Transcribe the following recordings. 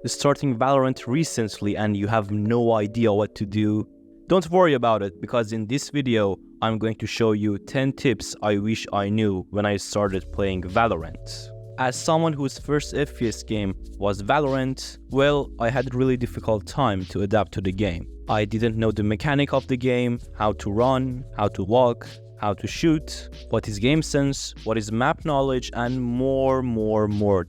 starting Valorant recently and you have no idea what to do? Don't worry about it, because in this video, I'm going to show you 10 tips I wish I knew when I started playing Valorant. As someone whose first FPS game was Valorant, well, I had a really difficult time to adapt to the game. I didn't know the mechanic of the game, how to run, how to walk, how to shoot, what is game sense, what is map knowledge, and more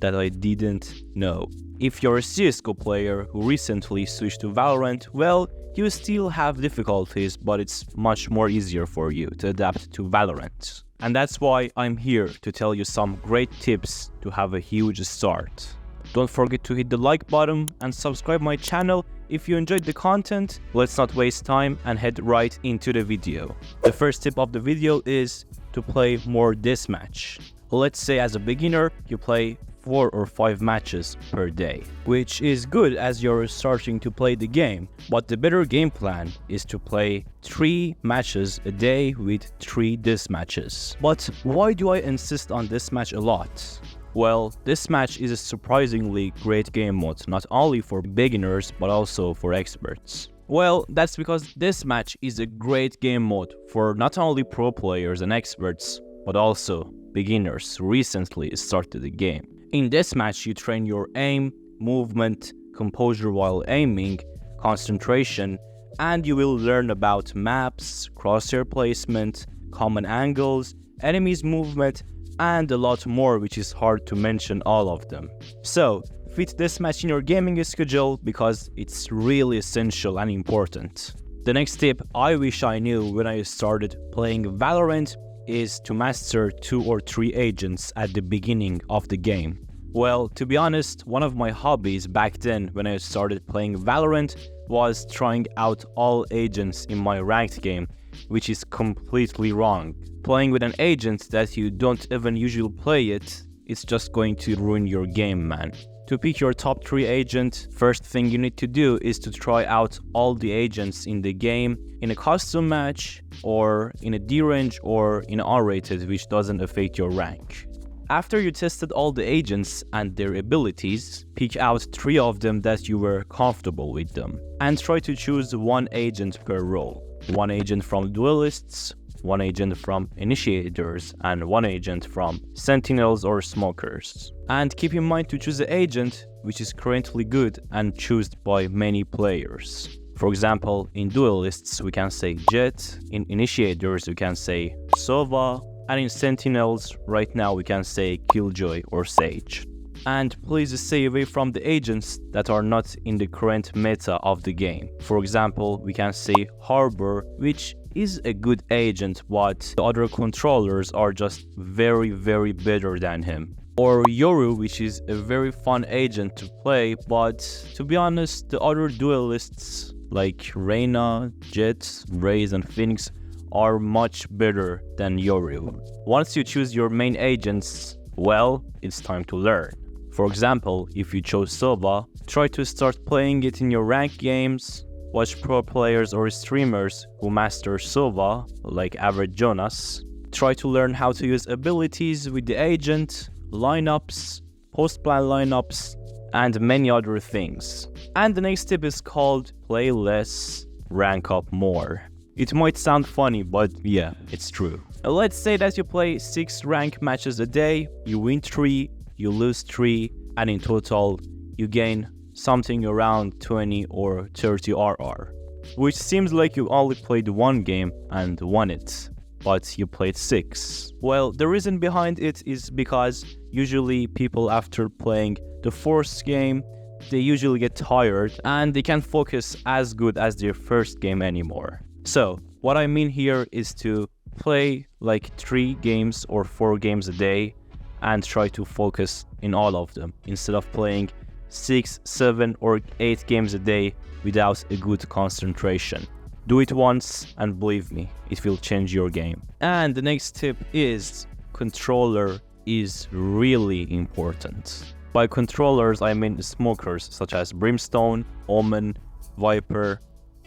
that I didn't know. If you're a CSGO player who recently switched to Valorant, well, you still have difficulties, but it's much more easier for you to adapt to Valorant. And that's why I'm here to tell you some great tips to have a huge start. Don't forget to hit the like button and subscribe my channel if you enjoyed the content. Let's not waste time and head right into the video. The first tip of the video is to play more deathmatch. Let's say as a beginner, you play 4 or 5 matches per day, which is good as you're starting to play the game, but the better game plan is to play 3 matches a day with 3 deathmatches. But why do I insist on deathmatch a lot? Well, deathmatch is a surprisingly great game mode, not only for beginners but also for experts. Well, that's because deathmatch is a great game mode for not only pro players and experts, but also beginners who recently started the game. In deathmatch, you train your aim, movement, composure while aiming, concentration, and you will learn about maps, crosshair placement, common angles, enemies' movement, and a lot more, which is hard to mention all of them. So, fit deathmatch in your gaming schedule because it's really essential and important. The next tip I wish I knew when I started playing Valorant is to master 2 or 3 agents at the beginning of the game. Well, to be honest, one of my hobbies back then when I started playing Valorant was trying out all agents in my ranked game, which is completely wrong. Playing with an agent that you don't even usually play it's just going to ruin your game, man. To pick your top 3 agent, first thing you need to do is to try out all the agents in the game in a custom match, or in a D range, or in R-rated, which doesn't affect your rank. After you tested all the agents and their abilities, pick out 3 of them that you were comfortable with them, and try to choose 1 agent per role. 1 agent from duelists, 1 agent from initiators, and 1 agent from sentinels or smokers. And keep in mind to choose an agent which is currently good and chosen by many players. For example, in duelists we can say Jet, in initiators we can say Sova, and in sentinels right now we can say Killjoy or Sage. And please stay away from the agents that are not in the current meta of the game. For example, we can say Harbor, which is a good agent, but the other controllers are just very better than him. Or Yoru, which is a very fun agent to play, but to be honest, the other duelists like Reyna, Jet, Raze, and Phoenix are much better than Yoru. Once you choose your main agents, well, it's time to learn. For example, if you chose Sova, try to start playing it in your ranked games, watch pro players or streamers who master Sova, like Average Jonas, try to learn how to use abilities with the agent, lineups, post-plan lineups, and many other things. And the next tip is called play less, rank up more. It might sound funny, but yeah, it's true. Let's say that you play 6 rank matches a day, you win 3, you lose 3, and in total, you gain something around 20 or 30 RR. Which seems like you only played 1 game and won it, but you played 6. Well, the reason behind it is because usually people after playing the 4th game, they usually get tired and they can't focus as good as their first game anymore. So, what I mean here is to play like 3 games or 4 games a day and try to focus in all of them instead of playing 6, 7 or 8 games a day without a good concentration. Do it once and believe me, it will change your game. And the next tip is controller is really important. By controllers I mean smokers such as Brimstone, Omen, Viper,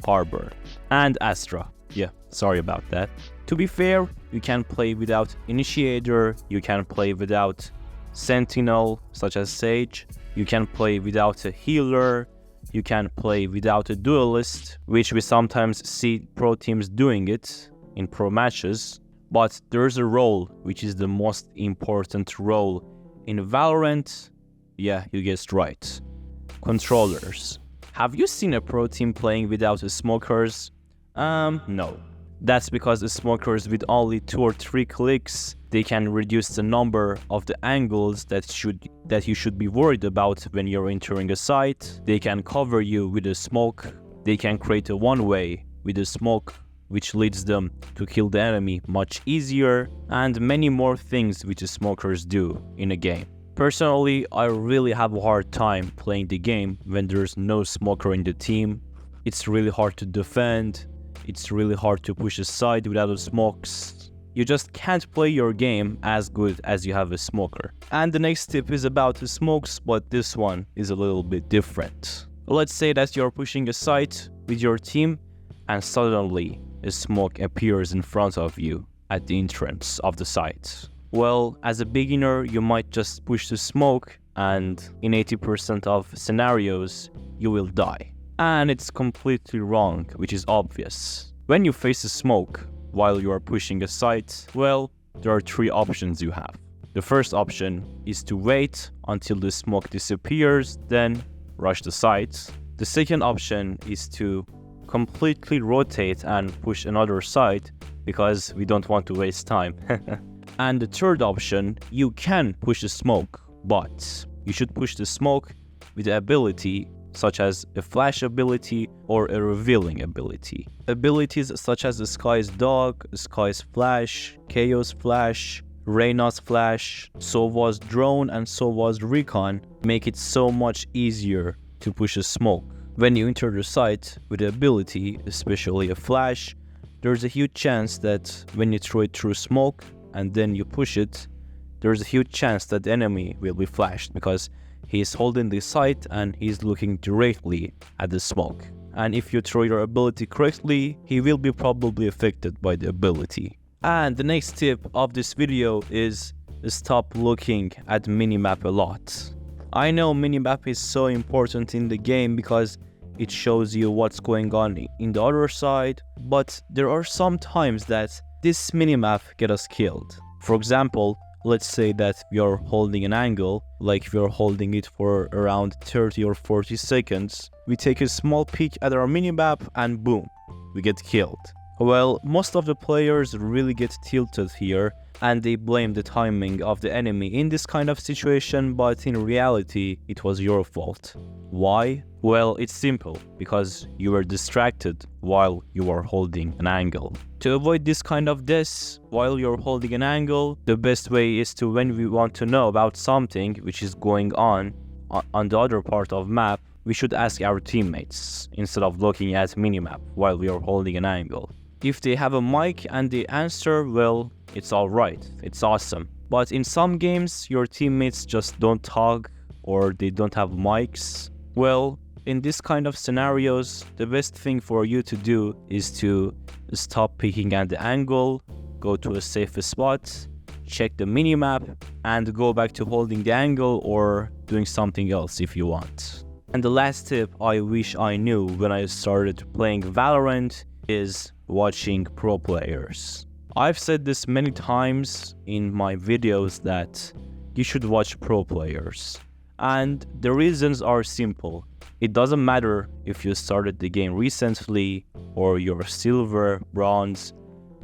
Harbor, and Astra. Yeah, sorry about that. To be fair, you can play without Initiator, you can play without Sentinel, such as Sage, You can play without a healer. You can play without a duelist, which we sometimes see pro teams doing it in pro matches. But there's a role which is the most important role in Valorant. Yeah, you guessed right. Controllers. Have you seen a pro team playing without smokers? No. That's because the smokers with only 2 or 3 clicks, they can reduce the number of the angles that you should be worried about when you're entering a site. They can cover you with a smoke. They can create a one-way with a smoke, which leads them to kill the enemy much easier, and many more things which the smokers do in a game. Personally, I really have a hard time playing the game when there's no smoker in the team. It's really hard to defend. It's really hard to push aside without the smokes. You just can't play your game as good as you have a smoker. And the next tip is about the smokes, but this one is a little bit different. Let's say that you're pushing a site with your team and suddenly a smoke appears in front of you at the entrance of the site. Well, as a beginner, you might just push the smoke and in 80% of scenarios, you will die. And it's completely wrong, which is obvious. When you face a smoke while you are pushing a site, well, there are 3 options you have. The first option is to wait until the smoke disappears, then rush the site. The second option is to completely rotate and push another site because we don't want to waste time. And the third option, you can push the smoke, but you should push the smoke with the ability such as a flash ability or a revealing ability. Abilities such as the Sky's Dog, Sky's Flash, Chaos Flash, Reyna's Flash, Sova's Drone, and Sova's Recon make it so much easier to push a smoke. When you enter the site with the ability, especially a flash, there's a huge chance that when you throw it through smoke and then you push it, there's a huge chance that the enemy will be flashed because he's holding the site and he's looking directly at the smoke. And if you throw your ability correctly, he will be probably affected by the ability. And the next tip of this video is stop looking at minimap a lot. I know minimap is so important in the game because it shows you what's going on in the other side, but there are some times that this minimap get us killed. For example, let's say that we are holding an angle, like we are holding it for around 30 or 40 seconds. We take a small peek at our minimap and boom, we get killed. Well, most of the players really get tilted here and they blame the timing of the enemy in this kind of situation, but in reality, it was your fault. Why? Well, it's simple, because you were distracted while you were holding an angle. To avoid this kind of deaths while you're holding an angle, the best way is to, when we want to know about something which is going on the other part of map, we should ask our teammates instead of looking at minimap while we are holding an angle. If they have a mic and they answer, well, it's alright, it's awesome. But in some games, your teammates just don't talk or they don't have mics. Well, in this kind of scenarios, the best thing for you to do is to stop peeking at the angle, go to a safe spot, check the minimap, and go back to holding the angle or doing something else if you want. And the last tip I wish I knew when I started playing Valorant is watching pro players. I've said this many times in my videos that you should watch pro players. And the reasons are simple. It doesn't matter if you started the game recently or you're silver, bronze,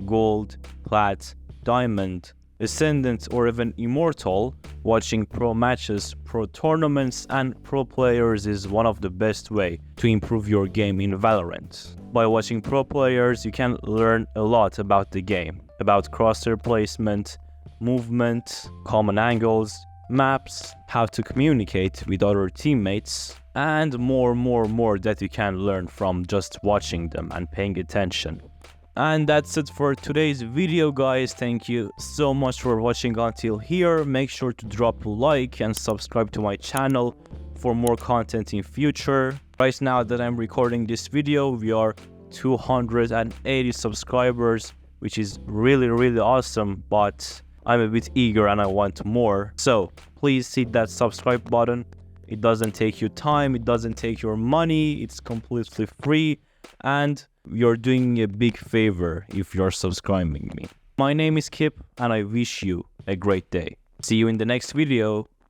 gold, plat, diamond, ascendant, or even immortal. Watching pro matches, pro tournaments, and pro players is one of the best way to improve your game in Valorant. By watching pro players, you can learn a lot about the game, about crosshair placement, movement, common angles, maps, how to communicate with other teammates, and more that you can learn from just watching them and paying attention. And that's it for today's video, guys. Thank you so much for watching until here. Make sure to drop a like and subscribe to my channel for more content in future. Right now that I'm recording this video, we are 280 subscribers, which is really awesome, but I'm a bit eager and I want more. So please hit that subscribe button It doesn't take you time, it doesn't take your money, it's completely free, and you're doing me a big favor if you're subscribing me. My name is Kip, and I wish you a great day. See you in the next video.